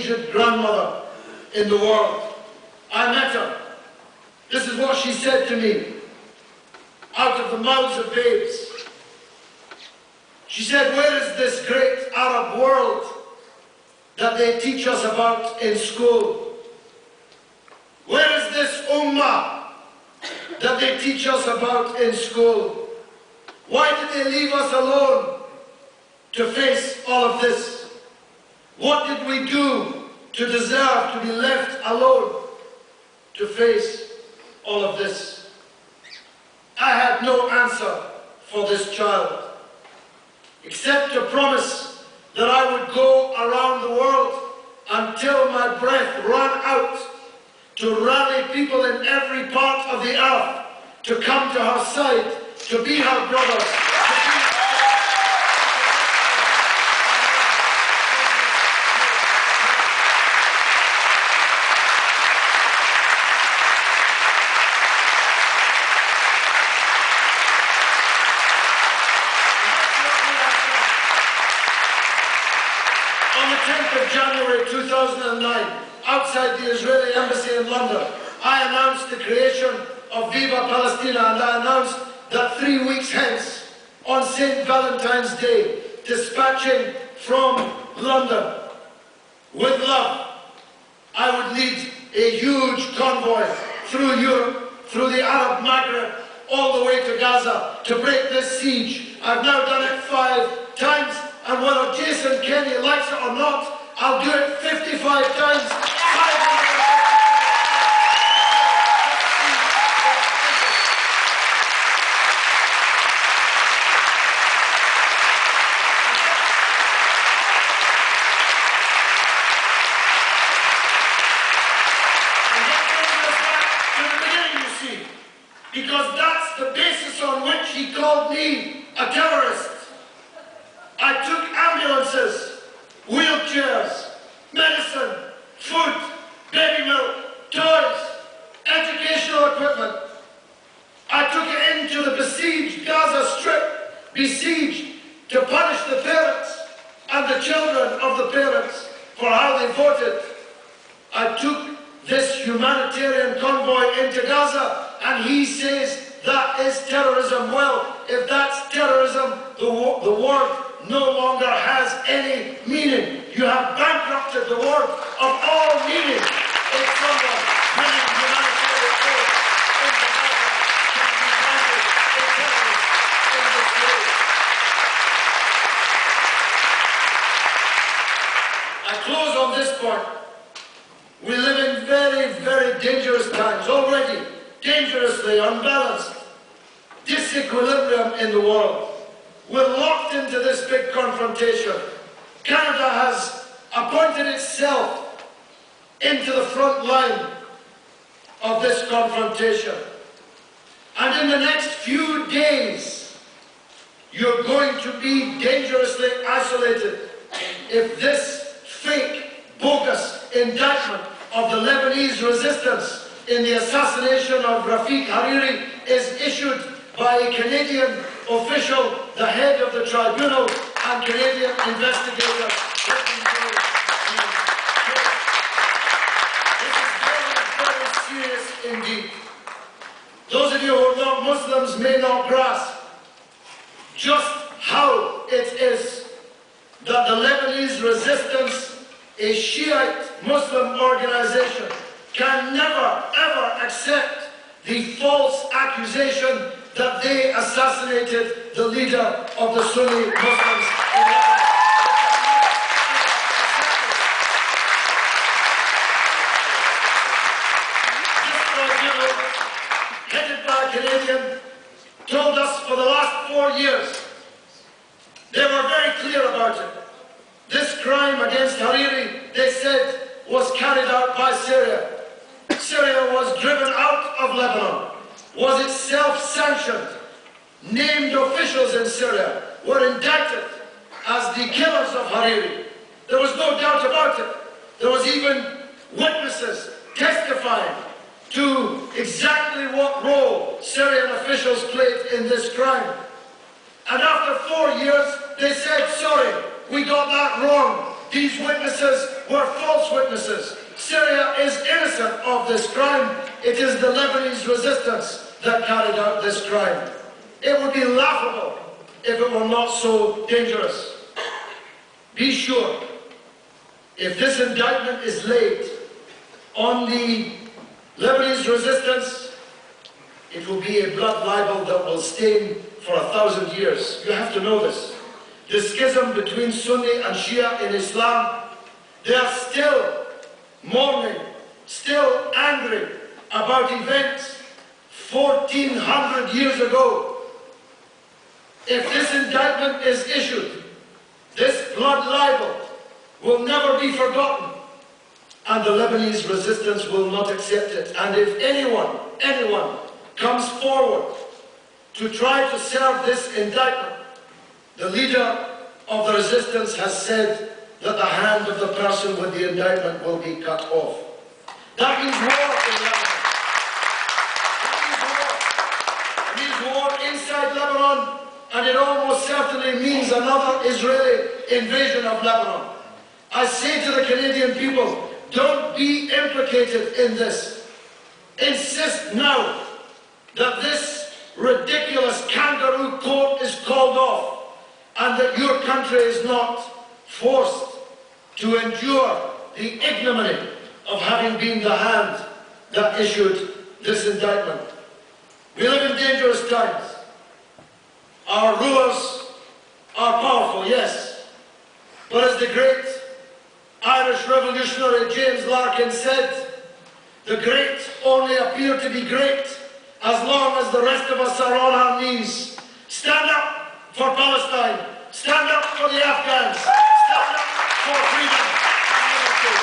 aged grandmother in the world. I met her. This is what she said to me, out of the mouths of babes. She said, where is this great Arab world that they teach us about in school? Where is this ummah that they teach us about in school? Why did they leave us alone to face all of this? What did we do to deserve to be left alone to face all of this? I had no answer for this child, except to promise that I would go around the world until my breath ran out, to rally people in every part of the earth to come to her side, to be her brothers, On the 10th of January 2009, outside the Israeli embassy in London, I announced the creation of Viva Palestina, and I announced that 3 weeks hence, on St. Valentine's Day, dispatching from London with love, I would lead a huge convoy through Europe, through the Arab Maghreb, all the way to Gaza to break this siege. I've now done it 5 times, and whether Jason Kenney likes it or not, I'll do it 55 times. Because that's the basis on which he called me a terrorist. I took ambulances, wheelchairs, medicine, food, baby milk, toys, educational equipment. I took it into the besieged Gaza Strip, besieged, to punish the parents and the children of the parents for how they voted. I took this humanitarian convoy into Gaza, and he says that is terrorism. Well, if that's terrorism, the word no longer has any meaning. You have bankrupted the word of all meaning. If someone bringing humanitarian aid into Gaza can be branded a terrorist in this way. I close on this point. We live in very, very dangerous times already. Dangerously unbalanced, disequilibrium in the world. We're locked into this big confrontation. Canada has appointed itself into the front line of this confrontation. And in the next few days, you're going to be dangerously isolated if this fake, bogus indictment of the Lebanese resistance in the assassination of Rafiq Hariri is issued by a Canadian official, the head of the tribunal, and Canadian investigators. This is very, very serious indeed. Those of you who are not Muslims may not grasp just how it is that the Lebanese resistance, a Shiite Muslim organization, can never, ever accept the false accusation that they assassinated the leader of the Sunni Muslims in Lebanon. This tribunal, headed by a Canadian, told us for the last 4 years, they were very clear about it. This crime against Hariri, they said, was carried out by Syria. Syria was driven out of Lebanon, was itself sanctioned. Named officials in Syria were indicted as the killers of Hariri. There was no doubt about it. There was even witnesses testifying to exactly what role Syrian officials played in this crime. And after 4 years, they said, sorry, we got that wrong. these witnesses were false witnesses. Syria is innocent of this crime. It is the Lebanese resistance that carried out this crime. It would be laughable if it were not so dangerous. Be sure, if this indictment is laid on the Lebanese resistance, it will be a blood libel that will stain for 1,000 years. You have to know this. The schism between Sunni and Shia in Islam, they are still mourning, still angry about events 1,400 years ago. If this indictment is issued, this blood libel will never be forgotten, and the Lebanese resistance will not accept it. And if anyone comes forward to try to serve this indictment, the leader of the resistance has said that the hand of the person with the indictment will be cut off. That means war in Lebanon. That means war. It means war inside Lebanon, and it almost certainly means another Israeli invasion of Lebanon. I say to the Canadian people, don't be implicated in this. Insist now that this ridiculous kangaroo court is called off, and that your country is not forced to endure the ignominy of having been the hand that issued this indictment. We live in dangerous times. Our rulers are powerful, yes, but as the great Irish revolutionary James Larkin said, the great only appear to be great as long as the rest of us are on our knees. Stand up for Palestine. Stand up for the Afghans. Stand up for freedom and liberty.